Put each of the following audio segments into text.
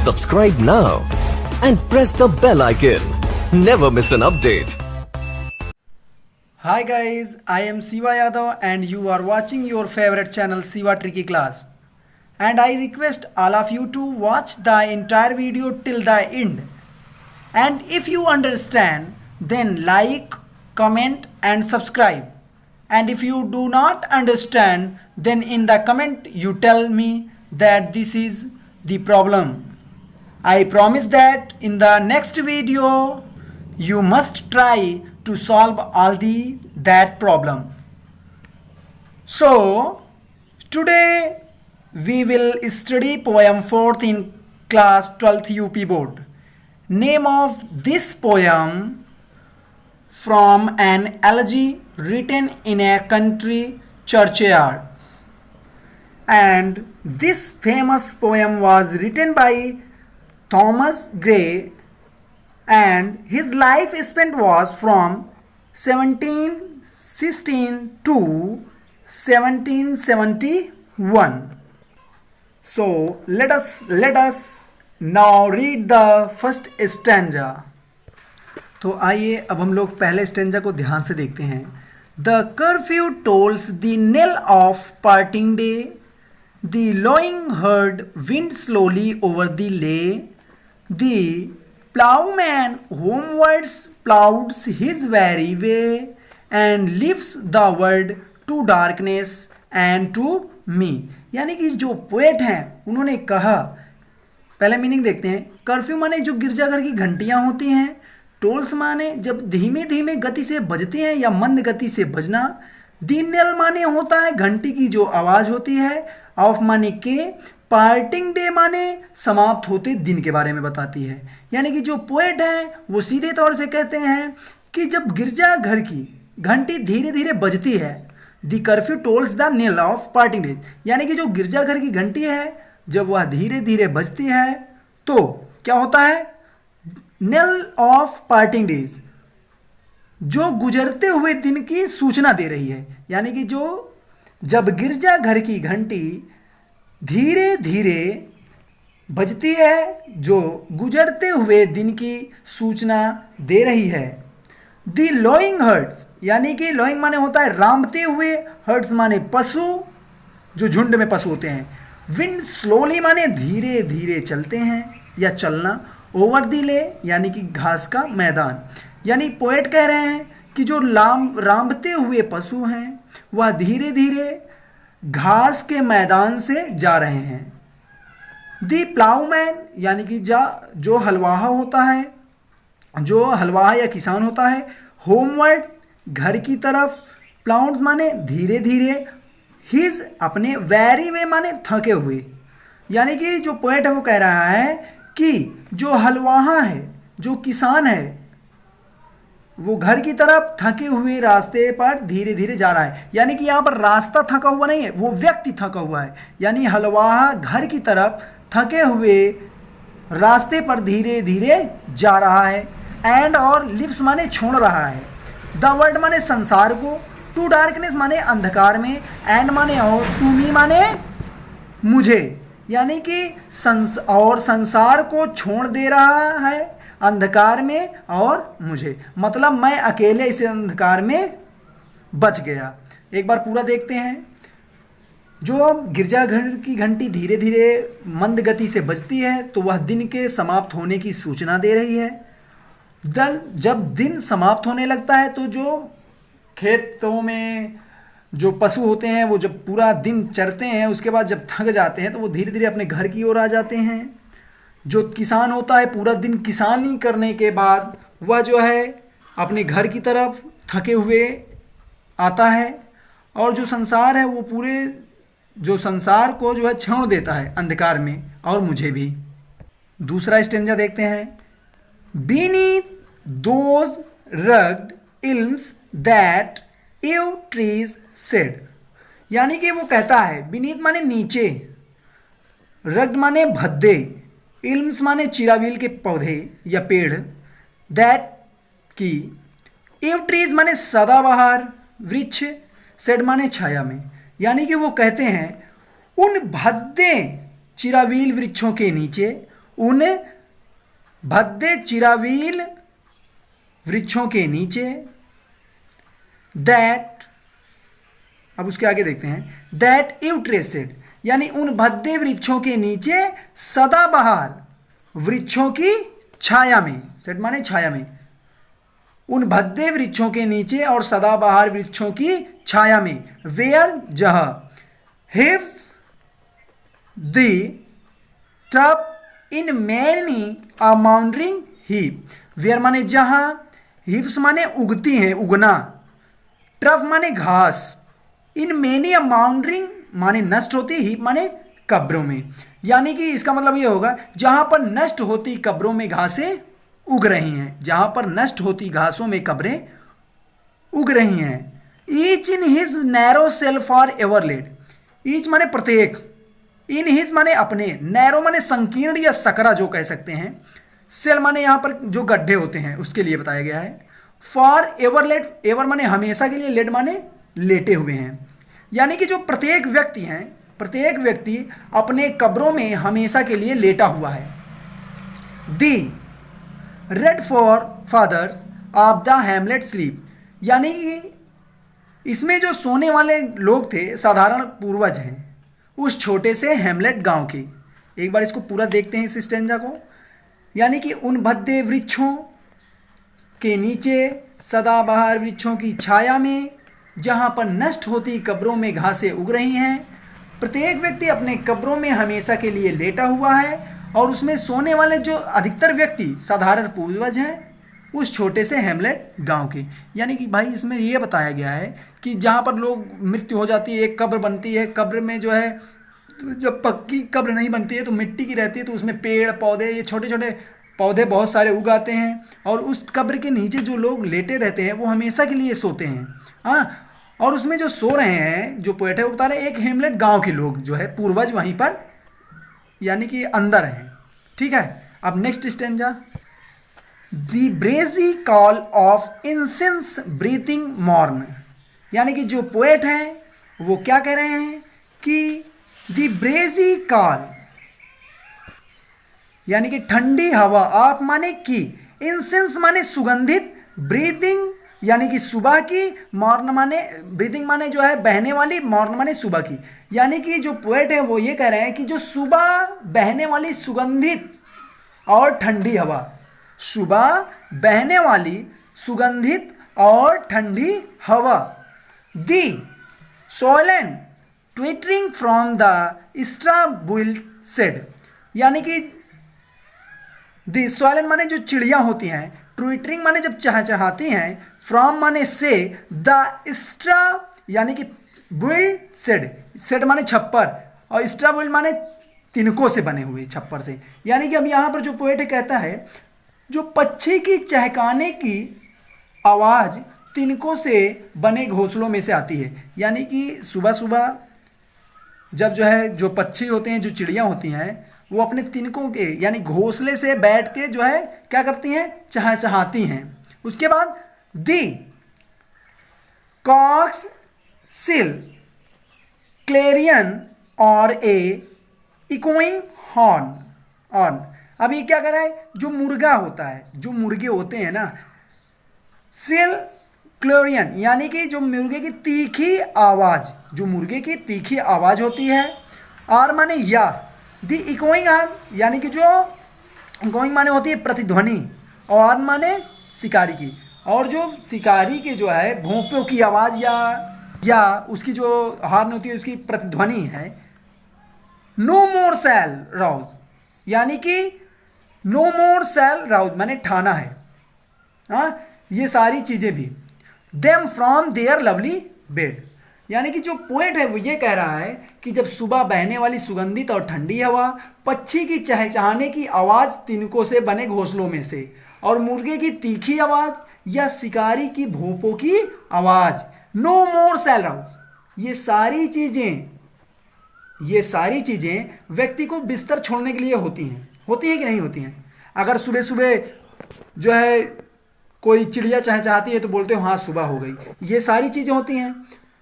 Subscribe now and press the bell icon. Never miss an update. Hi guys, I am Siva Yadav and you are watching your favorite channel Siva Tricky Class. And I request all of you to watch the entire video till the end. And if you understand, then like, comment and subscribe. And if you do not understand, then in the comment you tell me that this is the problem. I promise that in the next video you must try to solve all that problem. So today we will study poem 4th in class 12th UP board. Name of this poem from an elegy written in a country churchyard. And this famous poem was written by Thomas Gray, and his life spent was from 1716 to 1771. So let us now read the first stanza. तो आइए अब हम लोग पहले stanza को ध्यान से देखते हैं. The curfew tolls the knell of parting day. The lowing herd wind slowly over the lea. The plowman homewards plows his weary way and leaves the world to darkness and to me. यानी कि जो poet हैं उन्होंने कहा, पहले meaning देखते हैं. Curfew माने जो गिरजाघर की घंटियां होती हैं. टोल्स माने जब धीमे धीमे गति से बजते हैं या मंद गति से बजना. दिनल माने होता है घंटी की जो आवाज होती है. ऑफ माने के. पार्टिंग डे माने समाप्त होते दिन के बारे में बताती है. यानी कि जो पोएट हैं वो सीधे तौर से कहते हैं कि जब गिरजा घर की घंटी धीरे धीरे बजती है, the curfew tolls the knell of parting day, यानी कि जो गिरजा घर की घंटी है जब वह धीरे धीरे बजती है तो क्या होता है, नेल ऑफ पार्टिंग डेज, जो गुजरते हुए दिन की सूचना दे रही है. यानी कि जो जब गिरजा घर की घंटी धीरे धीरे बजती है जो गुजरते हुए दिन की सूचना दे रही है. दी लोइंग हर्ट्स, यानी कि लोइंग माने होता है रांबते हुए, हर्ट्स माने पशु जो झुंड में पशु होते हैं. विंड स्लोली माने धीरे धीरे चलते हैं या चलना. ओवर दी ले यानी कि घास का मैदान. यानी पोएट कह रहे हैं कि जो रांबते हुए पशु हैं वह धीरे धीरे घास के मैदान से जा रहे हैं. दी प्लाउमैन यानी कि जो हलवाहा होता है, जो हलवाहा या किसान होता है. होमवर्ड घर की तरफ. प्लाउड माने धीरे धीरे. हिज अपने. वेरी वे माने थके हुए. यानी कि जो पोएट है वो कह रहा है कि जो हलवाहा है, जो किसान है, वो घर की तरफ थके हुए रास्ते पर धीरे धीरे जा रहा है. यानी कि यहाँ पर रास्ता थका हुआ नहीं है, वो व्यक्ति थका हुआ है. यानी हलवाहा घर की तरफ थके हुए रास्ते पर धीरे धीरे जा रहा है. एंड और लिव्स माने छोड़ रहा है. द वर्ल्ड माने संसार को. टू डार्कनेस माने अंधकार में. एंड माने और. टू मी माने मुझे. यानी कि संसार को छोड़ दे रहा है अंधकार में और मुझे, मतलब मैं अकेले इस अंधकार में बच गया. एक बार पूरा देखते हैं. जो गिरजाघर की घंटी धीरे धीरे मंद गति से बजती है तो वह दिन के समाप्त होने की सूचना दे रही है. जब दिन समाप्त होने लगता है तो जो खेतों में जो पशु होते हैं वो जब पूरा दिन चरते हैं उसके बाद जब थक जाते हैं तो वो धीरे धीरे अपने घर की ओर आ जाते हैं. जो किसान होता है पूरा दिन किसानी करने के बाद वह जो है अपने घर की तरफ थके हुए आता है. और जो संसार है वो पूरे जो संसार को जो है छोड़ देता है अंधकार में और मुझे भी. दूसरा स्टेंजा देखते हैं. बीनीथ दोज रग्ड इल्म्स दैट एव ट्रीज सेड. यानी कि वो कहता है बीनीथ माने नीचे, रग्ड माने भद्दे, इल्म्स माने चिरावील के पौधे या पेड़, दैट की, एव ट्रीज माने सदाबहार वृक्ष, सेड माने छाया में. यानी कि वो कहते हैं उन भद्दे चिरावील वृक्षों के नीचे, उन भद्दे चिरावील वृक्षों के नीचे, दैट, अब उसके आगे देखते हैं, दैट यू ट्रेसेड, यानी उन भद्दे वृक्षों के नीचे सदाबहार वृक्षों की छाया में, सेड माने छाया में, उन भद्दे वृक्षों के नीचे और सदाबहार वृक्षों की छाया में, वेयर जहाँ, heaves the turf in many a mouldering heap, where माने जहाँ, हिव्स माने उगती हैं, उगना, ट्रफ माने घास, इन मैनी अ माउंडरिंग माने नष्ट होती, हीप माने कब्रों में, यानी कि इसका मतलब ये होगा जहां पर नष्ट होती कब्रों में घासें उग रही हैं, जहां पर नष्ट होती घासों में कब्रें उग रही हैं। Each in his narrow cell forever laid, each माने प्रत्येक, इन हिज माने अपने, नैरो माने संकीर्ण या सकरा जो कह सकते हैं, सेल माने यहां पर जो गड्ढे होते हैं उसके लिए बताया गया है, फॉर एवर लेड, एवर माने हमेशा के लिए, लेड माने लेटे हुए हैं, यानी कि जो प्रत्येक व्यक्ति हैं, प्रत्येक व्यक्ति अपने कब्रों में हमेशा के लिए लेटा हुआ है। The rude forefathers of the hamlet sleep, यानी कि इसमें जो सोने वाले लोग थे साधारण पूर्वज हैं उस छोटे से हैमलेट गांव के। एक बार इसको पूरा देखते हैं इस स्टेंजा को, यानी कि उन भद्दे वृक्षों के नीचे सदाबहार वृक्षों की छाया में, जहां पर नष्ट होती कब्रों में घासें उग रही हैं, प्रत्येक व्यक्ति अपने कब्रों में हमेशा के लिए लेटा हुआ है और उसमें सोने वाले जो अधिकतर व्यक्ति साधारण पूर्वज हैं उस छोटे से हैमलेट गांव के। यानी कि भाई इसमें ये बताया गया है कि जहाँ पर लोग मृत्यु हो जाती है, एक कब्र बनती है, कब्र में जो है जब पक्की कब्र नहीं बनती है तो मिट्टी की रहती है, तो उसमें पेड़ पौधे, ये छोटे छोटे पौधे बहुत सारे उगाते हैं और उस कब्र के नीचे जो लोग लेटे रहते हैं वो हमेशा के लिए सोते हैं। हाँ, और उसमें जो सो रहे हैं, जो पोएट है वो बता रहे हैं एक हेमलेट गांव के लोग जो है पूर्वज वहीं पर यानी कि अंदर हैं। ठीक है, अब next stanza, the breezy call of incense breathing morn, यानी कि जो पोएट हैं वो क्या कह रहे हैं कि द ब्रेजी कॉल यानी कि ठंडी हवा, ऑफ माने की, इंसेंस माने सुगंधित, ब्रीथिंग यानी कि सुबह की, मॉर्न माने ब्रीथिंग माने जो है बहने वाली, मॉर्न माने सुबह की, यानी कि जो पोएट है वो ये कह रहे हैं कि जो सुबह बहने वाली सुगंधित और ठंडी हवा, सुबह बहने वाली सुगंधित और ठंडी हवा, the swallow twittering from the straw built shed, यानी कि दी सोलन माने जो चिड़िया होती हैं, ट्विटरिंग माने जब चहचहाती हैं, फ्रॉम माने से, द स्ट्रा यानी कि बुल सेड, सेड माने छप्पर और स्ट्रा बुल माने तिनकों से बने हुए छप्पर से, यानी कि अब यहाँ पर जो पोएट कहता है जो पक्षी की चहकाने की आवाज़ तिनकों से बने घोंसलों में से आती है, यानी कि सुबह सुबह जब जो है जो पक्षी होते हैं, जो चिड़िया होती हैं, वो अपने तिनकों के यानी घोंसले से बैठ के जो है क्या करती हैं, चहचहाती हैं। उसके बाद दी कॉक्स सिल क्लेरियन और ए इकोइंग हॉर्न ऑन, अब ये क्या कर रहा है, जो मुर्गा होता है, जो मुर्गे होते हैं ना, सिल क्लेरियन यानी कि जो मुर्गे की तीखी आवाज़, जो मुर्गे की तीखी आवाज़ होती है, और माने या, दी इकोइंग हॉर्न यानी कि जो इकोइंग माने होती है प्रतिध्वनि, और माने शिकारी की, और जो शिकारी के जो है भोंपों की आवाज़ या उसकी जो हॉर्न होती है उसकी प्रतिध्वनि है। नो मोर सेल राउज, यानी कि नो मोर सेल राउज माने ठाना है। हाँ, ये सारी चीज़ें भी, them from their lovely bed, यानी कि जो पोएट है वो ये कह रहा है कि जब सुबह बहने वाली सुगंधित और ठंडी हवा, पक्षी की चहचहाने की आवाज़ तिनकों से बने घोंसलों में से, और मुर्गे की तीखी आवाज़ या शिकारी की भोंपों की आवाज़, नो मोर सेल राउज, ये सारी चीज़ें व्यक्ति को बिस्तर छोड़ने के लिए होती हैं कि नहीं होती हैं। अगर सुबह सुबह जो है कोई चिड़िया चहचहाती है तो बोलते हो हाँ सुबह हो गई, ये सारी चीज़ें होती हैं।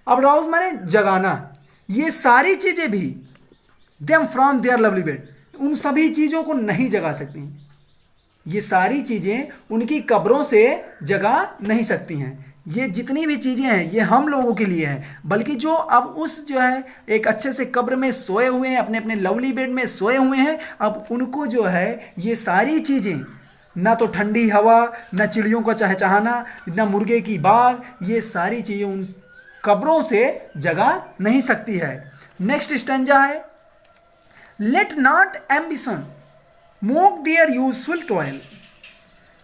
अब राउज माने जगाना, ये सारी चीज़ें भी them from their lovely bed, उन सभी चीज़ों को नहीं जगा सकती। ये सारी चीज़ें उनकी कब्रों से जगा नहीं सकती हैं। ये जितनी भी चीज़ें हैं ये हम लोगों के लिए हैं, बल्कि जो अब उस जो है एक अच्छे से कब्र में सोए हुए हैं, अपने अपने लवली बेड में सोए हुए हैं, अब उनको जो है ये सारी चीज़ें, ना तो ठंडी हवा, ना चिड़ियों का चहचहाना, ना मुर्गे की बाग, ये सारी चीज़ें उन कब्रों से जगा नहीं सकती है। नेक्स्ट स्टैंजा है, let not ambition mock their useful toil.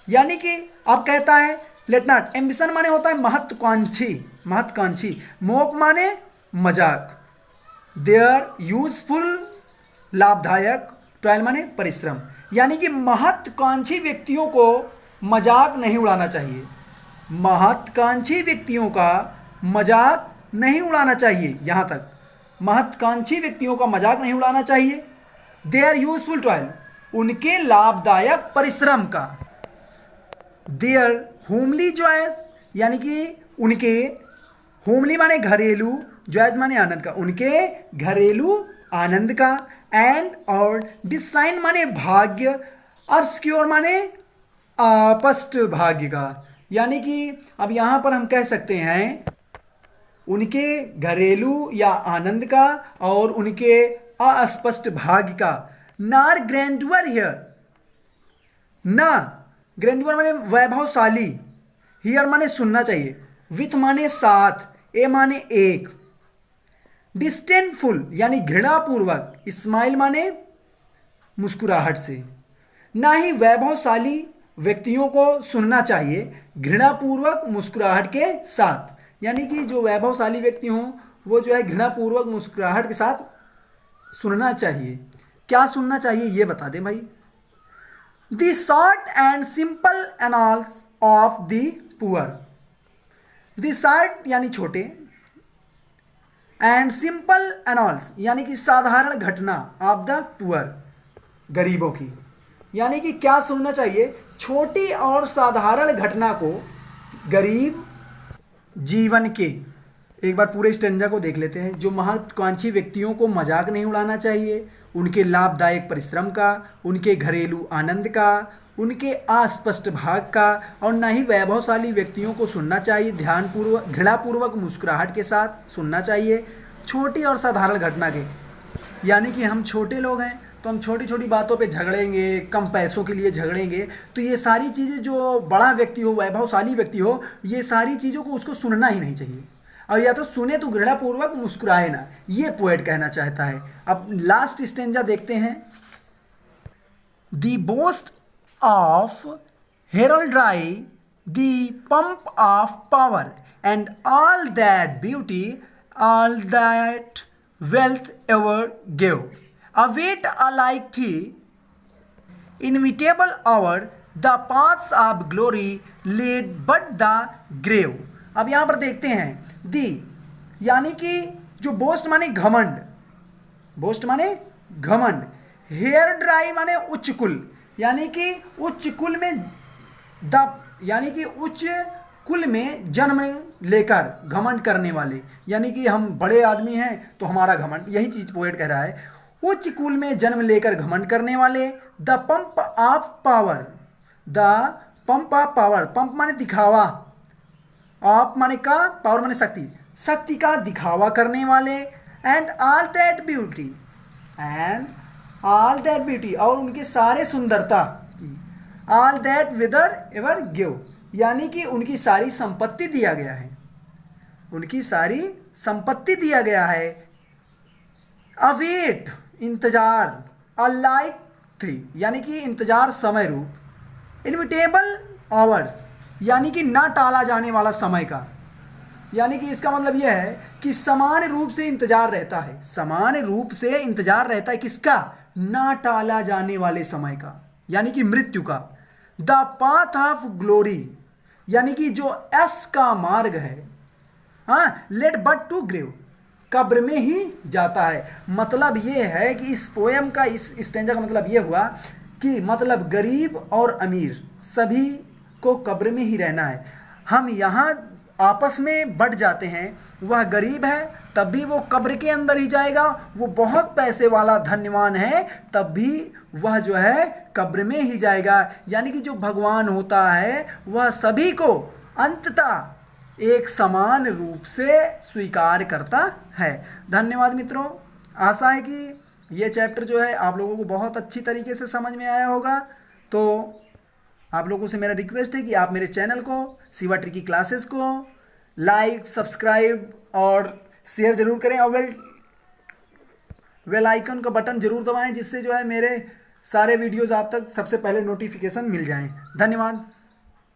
यानी कि अब कहता है लेट नॉट, एम्बिशन माने होता है महत्वाकांक्षी, महत्वाकांक्षी, मोक माने मजाक, देयर यूजफुल लाभदायक, टॉयल माने परिश्रम। यानी कि महत्वाकांक्षी व्यक्तियों को मजाक नहीं उड़ाना चाहिए, महत्वाकांक्षी व्यक्तियों का मजाक नहीं उड़ाना चाहिए। यहाँ तक महत्वाकांक्षी व्यक्तियों का मजाक नहीं उड़ाना चाहिए। देयर यूजफुल टॉयल, उनके लाभदायक परिश्रम का। देयर होमली जॉयस, यानी कि उनके, होमली माने घरेलू, जॉयस माने आनंद का, उनके घरेलू आनंद का। एंड और डिस्टाइन माने भाग्य, ऑब्सक्योर माने अस्पष्ट भाग्य का। यानी कि अब यहाँ पर हम कह सकते हैं उनके घरेलू या आनंद का और उनके अस्पष्ट भाग्य का। नार ग्रैंडवर हियर, ना ग्रैंडवर माने वैभवशाली, हियर माने सुनना चाहिए, विथ माने साथ, ए माने एक, डिस्टेंटफुल यानी घृणापूर्वक, स्माइल माने मुस्कुराहट से। ना ही वैभवशाली व्यक्तियों को सुनना चाहिए घृणापूर्वक मुस्कुराहट के साथ। यानी कि जो वैभवशाली व्यक्ति हों वो जो है घृणापूर्वक मुस्कुराहट के साथ सुनना चाहिए। क्या सुनना चाहिए ये बता दें भाई। The short and simple annals of the poor, the short यानी छोटे, एंड सिंपल एनाल्स यानी कि साधारण घटना, ऑफ द पुअर गरीबों की। यानी कि क्या सुनना चाहिए, छोटी और साधारण घटना को गरीब जीवन के। एक बार पूरे स्टैंजा को देख लेते हैं। जो महत्वाकांक्षी व्यक्तियों को मजाक नहीं उड़ाना चाहिए, उनके लाभदायक परिश्रम का, उनके घरेलू आनंद का, उनके अस्पष्ट भाग का, और न ही वैभवशाली व्यक्तियों को सुनना चाहिए ध्यानपूर्वक, घृणापूर्वक मुस्कुराहट के साथ सुनना चाहिए, छोटी और साधारण घटना के। यानी कि हम छोटे लोग हैं तो हम छोटी छोटी बातों पे झगड़ेंगे, कम पैसों के लिए झगड़ेंगे, तो ये सारी चीज़ें, जो बड़ा व्यक्ति हो, वैभवशाली व्यक्ति हो, ये सारी चीज़ों को उसको सुनना ही नहीं चाहिए। और या तो सुने तो घृणापूर्वक मुस्कुराए ना, ये पोएट कहना चाहता है। अब लास्ट स्टेंजा देखते हैं। The boast of heraldry, the pomp of power, and all that beauty, all that wealth ever gave, await alike thee, inevitable hour, the paths of glory lead but the grave। अब यहाँ पर देखते हैं दी, यानी कि जो बोस्ट माने घमंड, बोस्ट माने घमंड, हेयर ड्राई माने उच्च कुल, यानी कि उच्च कुल में द, यानी कि उच्च कुल में जन्म लेकर घमंड करने वाले, यानी कि हम बड़े आदमी हैं तो हमारा घमंड, यही चीज़ पोएट कह रहा है। उच्च कुल में जन्म लेकर घमंड करने वाले, the pomp of power, the pomp of power, pump माने दिखावा, ऑफ माने का, पावर माने शक्ति, शक्ति का दिखावा करने वाले, and all that beauty, and all that beauty, और उनके सारे सुंदरता, ऑल दैट विदर एवर गिव, यानी कि उनकी सारी संपत्ति दिया गया है, उनकी सारी संपत्ति दिया गया है। अवेट इंतजार, अलाइक थी यानी कि इंतजार समय रूप, इनविटेबल आवर्स यानी कि ना टाला जाने वाला समय का, यानी कि इसका मतलब यह है कि समान रूप से इंतजार रहता है, समान रूप से इंतजार रहता है किसका, ना टाला जाने वाले समय का, यानी कि मृत्यु का। द पाथ ऑफ ग्लोरी, यानी कि जो एस का मार्ग है, हाँ, लेट बट टू ग्रेव, कब्र में ही जाता है। मतलब ये है कि इस पोएम का, इस स्टेंजा का मतलब ये हुआ कि मतलब गरीब और अमीर सभी को कब्र में ही रहना है। हम यहाँ आपस में बट जाते हैं, वह गरीब है तब भी वो कब्र के अंदर ही जाएगा, वो बहुत पैसे वाला धन्यवान है तब भी वह जो है कब्र में ही जाएगा। यानी कि जो भगवान होता है वह सभी को अंततः एक समान रूप से स्वीकार करता है। धन्यवाद मित्रों, आशा है कि ये चैप्टर जो है आप लोगों को बहुत अच्छी तरीके से समझ में आया होगा। तो आप लोगों से मेरा रिक्वेस्ट है कि आप मेरे चैनल को शिवा ट्रिकी क्लासेस को लाइक, सब्सक्राइब और शेयर जरूर करें और बेल आइकन का बटन जरूर दबाएं, जिससे जो है मेरे सारे वीडियोस आप तक सबसे पहले नोटिफिकेशन मिल जाएं। धन्यवाद।